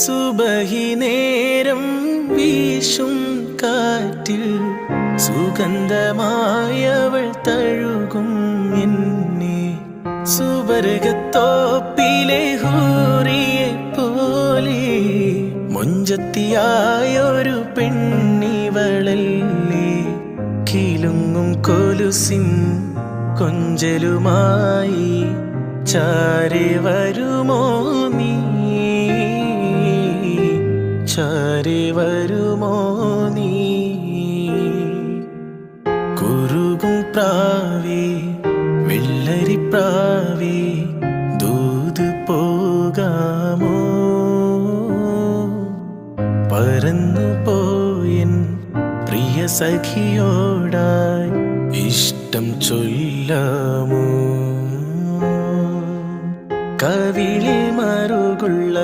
സുബഹി നേരം വീശും കാറ്റിൽ സുഗന്ധമായവൾ തഴുകും എന്നെ. സുവർഗത്തോപ്പിലെ ഹൂറിയെ പോലെ മൊഞ്ചത്തിയായൊരു പെണ്ണിവളല്ലേ. കിലുങ്ങും കൊലുസിൻ കൊഞ്ചലുമായി ചാരെ വരുമോ നീ, ചാരെ വരുമോ നീ. കുറുകും പ്രാവേ വെള്ളരിപ്രാവേ ദൂത് പോകാമോ. പറന്നു പോയൻ പ്രിയ സഖിയോടായി ഇഷ്ടം ചൊല്ലാമോ. കവിളിൽ മറുകുള്ള